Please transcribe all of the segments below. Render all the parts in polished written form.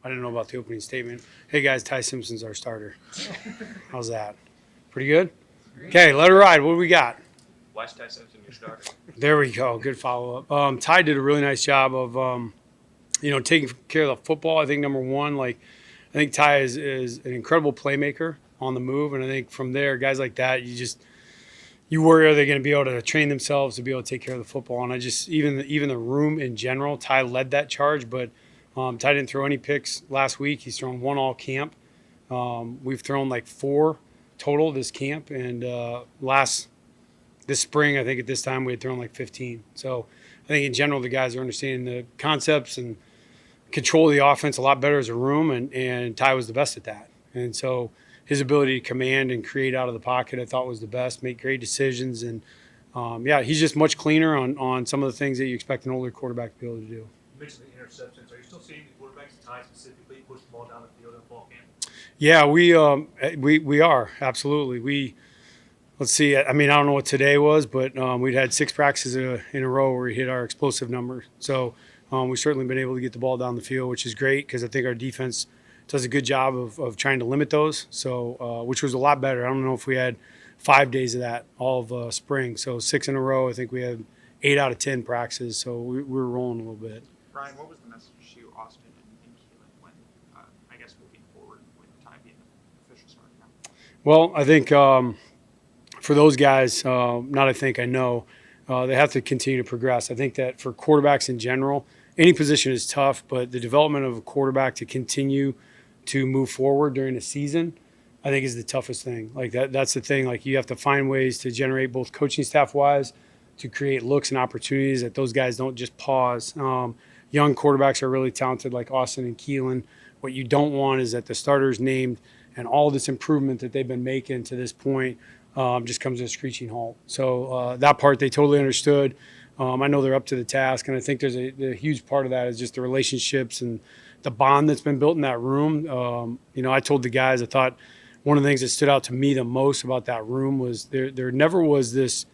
I didn't know about the opening statement. Hey guys, Ty Simpson's our starter. How's that? Pretty good? Okay, let her ride. What do we got? Why's Ty Simpson your starter? There we go. Good follow up. Ty did a really nice job of taking care of the football. I think number one, I think Ty is an incredible playmaker on the move, and I think from there, guys like that, you worry, are they going to be able to train themselves to be able to take care of the football? And I just even the room in general, Ty led that charge, but Ty didn't throw any picks last week. He's thrown one all camp. We've thrown like 4 total this camp, and this spring, I think at this time we had thrown like 15. So I think in general the guys are understanding the concepts and control the offense a lot better as a room, and Ty was the best at that. And so his ability to command and create out of the pocket, I thought was the best, make great decisions. And, he's just much cleaner on some of the things that you expect an older quarterback to be able to do. You mentioned the interceptions. Are you still seeing the quarterbacks, Ty specifically, push the ball down the field in fall camp? Yeah, we are, absolutely. Let's see, I mean, I don't know what today was, but we'd had 6 practices in a row where we hit our explosive number. So we've certainly been able to get the ball down the field, which is great because I think our defense does a good job of trying to limit those, so which was a lot better. I don't know if we had 5 days of that all of spring. So 6 in a row, I think we had 8 out of 10 practices, so we were rolling a little bit. Ryan, what was the message to Austin and Keelan when, I guess, moving forward with Ty being the official starter now? Well, I think for those guys, I know, they have to continue to progress. I think that for quarterbacks in general, any position is tough, but the development of a quarterback to continue to move forward during a season, I think is the toughest thing. Like that's the thing. Like you have to find ways to generate both coaching staff wise to create looks and opportunities that those guys don't just pause. Young quarterbacks are really talented like Austin and Keelan. What you don't want is that the starters named and all this improvement that they've been making to this point just comes to a screeching halt. So that part they totally understood. I know they're up to the task, and I think there's a huge part of that is just the relationships and the bond that's been built in that room. I told the guys, I thought one of the things that stood out to me the most about that room was there never was this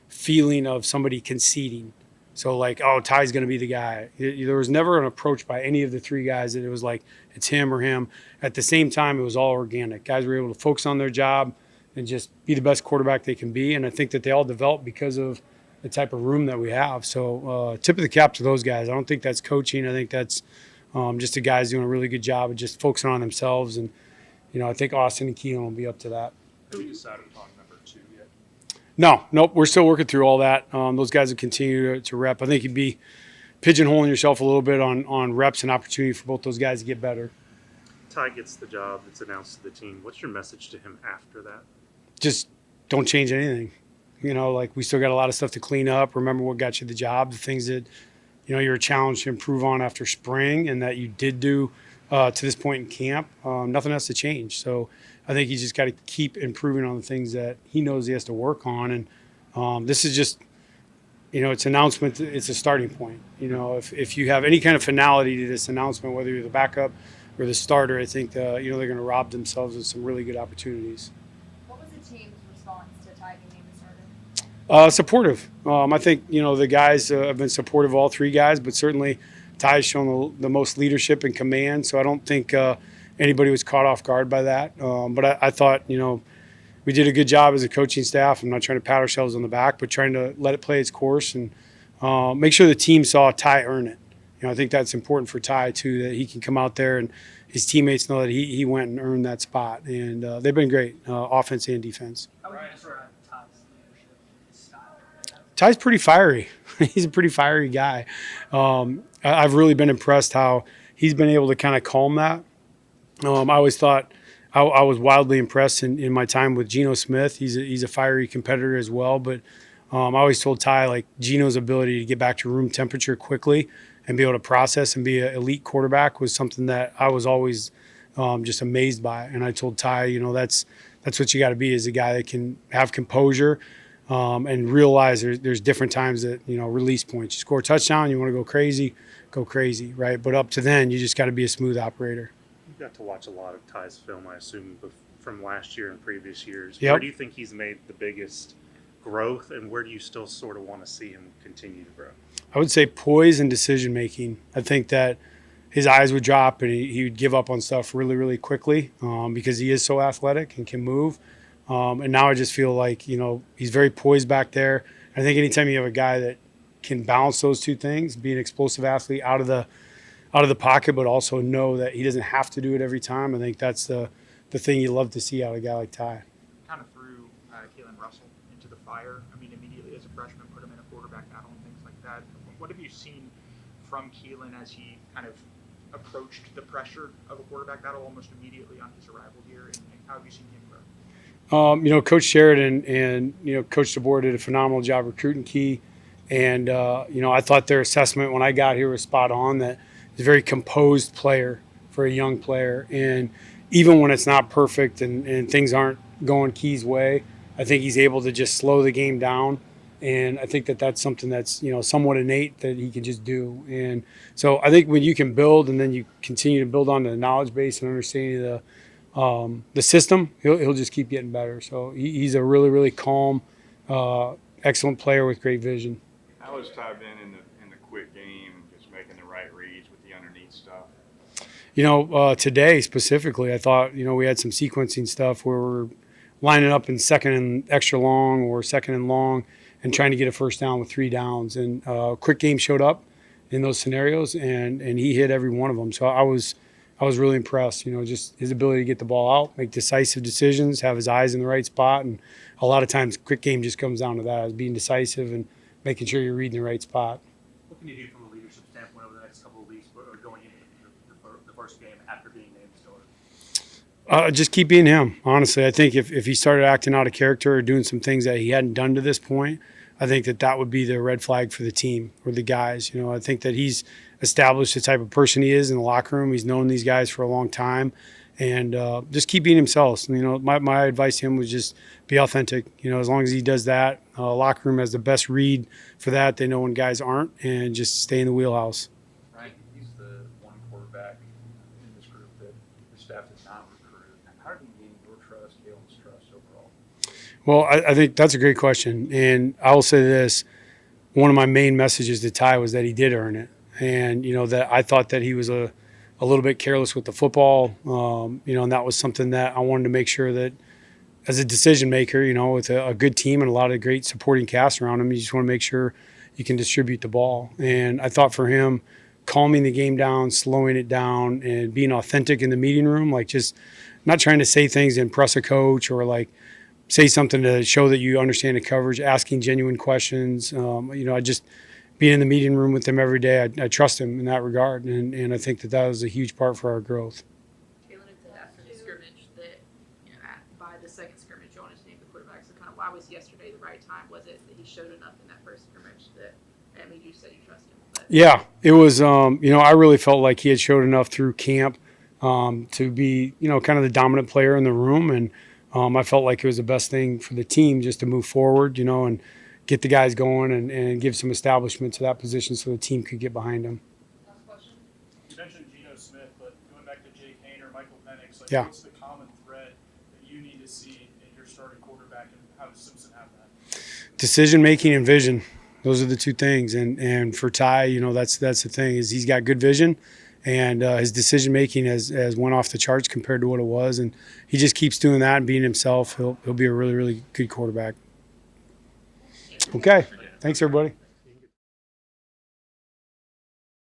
feeling of somebody conceding. So like, oh, Ty's going to be the guy. There was never an approach by any of the 3 guys that it was like it's him or him. At the same time, it was all organic. Guys were able to focus on their job and just be the best quarterback they can be. And I think that they all developed because of the type of room that we have. So tip of the cap to those guys. I don't think that's coaching. I think that's just the guys doing a really good job of just focusing on themselves. And, I think Austin and Keelan will be up to that. Have you decided upon number 2 yet? Nope. We're still working through all that. Those guys will continue to rep. I think you'd be pigeonholing yourself a little bit on reps and opportunity for both those guys to get better. Ty gets the job that's announced to the team. What's your message to him after that? Just don't change anything. We still got a lot of stuff to clean up. Remember what got you the job, the things that, you're challenged to improve on after spring and that you did do to this point in camp. Nothing has to change. So I think he's just got to keep improving on the things that he knows he has to work on. And this is just, it's announcement. It's a starting point. If you have any kind of finality to this announcement, whether you're the backup or the starter, I think, they're going to rob themselves of some really good opportunities. What was the team's response to Ty being named the starter? Supportive. I think, the guys have been supportive of all 3 guys, but certainly Ty's shown the most leadership and command, so I don't think anybody was caught off guard by that. But I thought, we did a good job as a coaching staff. I'm not trying to pat ourselves on the back, but trying to let it play its course and make sure the team saw Ty earn it. I think that's important for Ty, too, that he can come out there and his teammates know that he went and earned that spot. And they've been great, offense and defense. How would you describe Ty's leadership, his style? Ty's pretty fiery. He's a pretty fiery guy. I've really been impressed how he's been able to kind of calm that. I always thought I was wildly impressed in my time with Geno Smith. He's a fiery competitor as well. But I always told Ty, like, Geno's ability to get back to room temperature quickly and be able to process and be an elite quarterback was something that I was always just amazed by. And I told Ty, that's what you got to be, is a guy that can have composure and realize there's different times that, release points. You score a touchdown, you want to go crazy, right? But up to then, you just got to be a smooth operator. You got to watch a lot of Ty's film, I assume, from last year and previous years. Yep. Where do you think he's made the biggest growth, and where do you still sort of want to see him continue to grow? I would say poise and decision making. I think that his eyes would drop and he would give up on stuff really, really quickly because he is so athletic and can move. And now I just feel like, he's very poised back there. I think anytime you have a guy that can balance those two things, be an explosive athlete out of the pocket, but also know that he doesn't have to do it every time, I think that's the thing you love to see out of a guy like Ty. Kind of threw Kalen Russell into the fire. I mean, immediately as a freshman, put him in a quarterback battle and things like that. What have you seen from Keelan as he kind of approached the pressure of a quarterback battle almost immediately on his arrival here, and how have you seen him grow? Coach Sheridan and Coach DeBoer did a phenomenal job recruiting Key, and I thought their assessment when I got here was spot on. That he's a very composed player for a young player, and even when it's not perfect and things aren't going Key's way, I think he's able to just slow the game down. And I think that that's something that's somewhat innate that he can just do. And so I think when you can build and then you continue to build on the knowledge base and understanding the system, he'll just keep getting better. So he's a really, really calm, excellent player with great vision. How has Ty been in the quick game and just making the right reads with the underneath stuff? Today specifically, I thought we had some sequencing stuff where we're lining up in second and extra long or second and long and trying to get a first down with 3 downs. And quick game showed up in those scenarios, and he hit every one of them. So I was really impressed. Just his ability to get the ball out, make decisive decisions, have his eyes in the right spot, and a lot of times quick game just comes down to that, is being decisive and making sure you're reading the right spot. What can you do from a leadership standpoint over the next couple of weeks or going into the first game after being named starter? Just keep being him, honestly. I think if he started acting out of character or doing some things that he hadn't done to this point, I think that would be the red flag for the team or the guys. I think that he's established the type of person he is in the locker room. He's known these guys for a long time, and just keep being himself. My advice to him was just be authentic. As long as he does that, locker room has the best read for that. They know when guys aren't, and just stay in the wheelhouse. Ryan, he's the one quarterback in this group that the staff did not recruit. How did he gain your trust, Galen's trust overall? Well, I think that's a great question. And I will say this. One of my main messages to Ty was that he did earn it. And, that I thought that he was a little bit careless with the football, and that was something that I wanted to make sure that as a decision maker, with a good team and a lot of great supporting cast around him, you just want to make sure you can distribute the ball. And I thought for him, calming the game down, slowing it down, and being authentic in the meeting room, like just not trying to say things to impress a coach or like say something to show that you understand the coverage, asking genuine questions. I just being in the meeting room with him every day, I trust him in that regard, and I think that was a huge part for our growth. Kalen had said after the scrimmage that by the second scrimmage, you wanted to name the quarterback. So kind of why was yesterday the right time? Was it that he showed enough in that first scrimmage that made you say you trust him? But Yeah, it was. I really felt like he had showed enough through camp to be, kind of the dominant player in the room, and I felt like it was the best thing for the team just to move forward, and get the guys going and give some establishment to that position so the team could get behind him. Last question. You mentioned Geno Smith, but going back to Jake Hayner, Michael Penix, Yeah. what's the common thread that you need to see in your starting quarterback, and how does Simpson have that? Decision making and vision. Those are the two things. And for Ty, that's the thing, is he's got good vision, and his decision making has went off the charts compared to what it was. And he just keeps doing that and being himself. He'll be a really, really good quarterback. Okay. Thanks, everybody.